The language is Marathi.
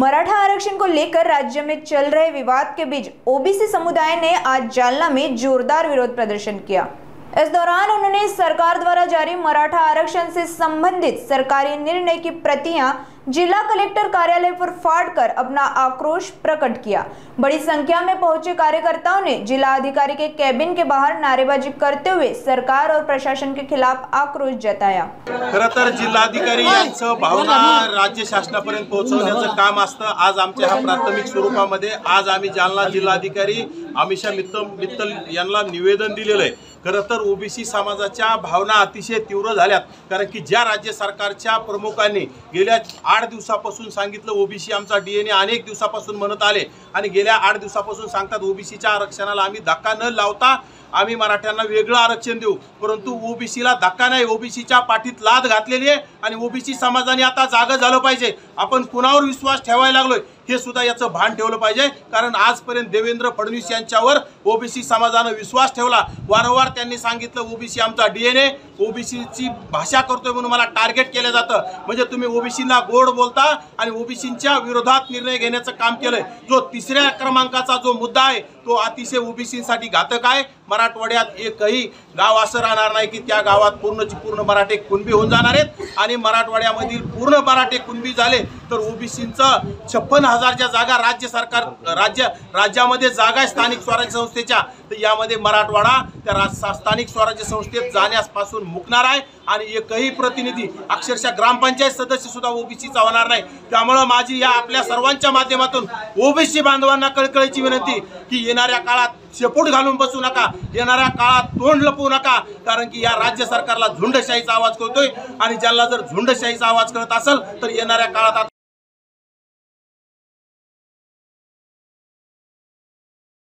मराठा आरक्षण को लेकर राज्य में चल रहे विवाद के बीच ओबीसी समुदाय ने आज जालना में जोरदार विरोध प्रदर्शन किया। इस दौरान उन्होंने सरकार द्वारा जारी मराठा आरक्षण से संबंधित सरकारी निर्णय की प्रतियां जिला कलेक्टर कार्यालय पर फाड़कर अपना आक्रोश प्रकट किया। बड़ी संख्या में पहुंचे कार्यकर्ताओं ने जिला अधिकारी के केबिन के बाहर नारेबाजी करते हुए सरकार और प्रशासन के खिलाफ आक्रोश जताया। खरं तर जिल्हाधिकारी यांचं भावना राज्य शासनापर्यंत पोहोचवण्याचं काम असतं। आज आमच्या ह्या प्राथमिक स्वरूपामध्ये आज आम्ही जालना जिल्हाधिकारी अमिषा मित्तल यांना निवेदन दिलेलं आहे। खरं तर ओबीसी समाजाच्या भावना अतिशय तीव्र झाल्यात, कारण की ज्या राज्य सरकारच्या प्रमुखांनी गेल्या 8 दिवसापासून सांगितलं ओबीसी आमचा डीएनए अनेक दिवसापासून म्हणत आले आणि गेल्या 8 दिवसापासून सांगतात ओबीसीच्या आरक्षणाला आम्ही धक्का न लावता आम्ही मराठ्यांना वेगळं आरक्षण देऊ, परंतु ओबीसीला धक्का नाही, ओबीसीच्या पाठीत लाद घातलेली आहे आणि ओबीसी समाजाने आता जागं झालं पाहिजे। आपण कुणावर विश्वास ठेवायला लागलोय हे सुद्धा याचं भान ठेवलं पाहिजे, कारण आजपर्यंत देवेंद्र फडणवीस यांच्यावर ओबीसी समाजाने विश्वास ठेवला। वारंवार त्यांनी सांगितलं ओबीसी आमचा डीएनए, ओबीसीची भाषा करतोय म्हणून मला टार्गेट केलं जातं। म्हणजे तुम्ही ओबीसींना गोड बोलता आणि ओबीसींच्या विरोधात निर्णय घेण्याचं काम केलंय। जो तिसऱ्या क्रमांकाचा जो मुद्दा आहे तो अतिशय ओबीसींसाठी घातक आहे। मराठवाड्यात एकही गाव असं राहणार नाही की त्या गावात पूर्णची पूर्ण मराठे कुणबी होऊन जाणार आहेत आणि मराठवाड्यामधील पूर्ण मराठे कुणबी झाले तर ओबीसींचं 56,000च्या जागा राज्यामध्ये जागा आहे स्थानिक स्वराज्य संस्थेच्या, तर यामध्ये मराठवाडा त्या स्थानिक स्वराज्य संस्थेत जाण्यापासून मुकणार आहे आणि एकही प्रतिनिधी अक्षरशः ग्रामपंचायत सदस्य सुद्धा ओबीसीचा होणार नाही। त्यामुळे माझी या आपल्या सर्वांच्या माध्यमातून ओबीसी बांधवांना कळकळीची विनंती की येणाऱ्या काळात शेपूट घालून बसू नका, येणाऱ्या काळात तोंड लपवू नका, कारण की या राज्य सरकारला झुंडशाहीचा आवाज कळतोय आणि ज्यांना जर झुंडशाहीचा आवाज कळत असेल तर येणाऱ्या काळात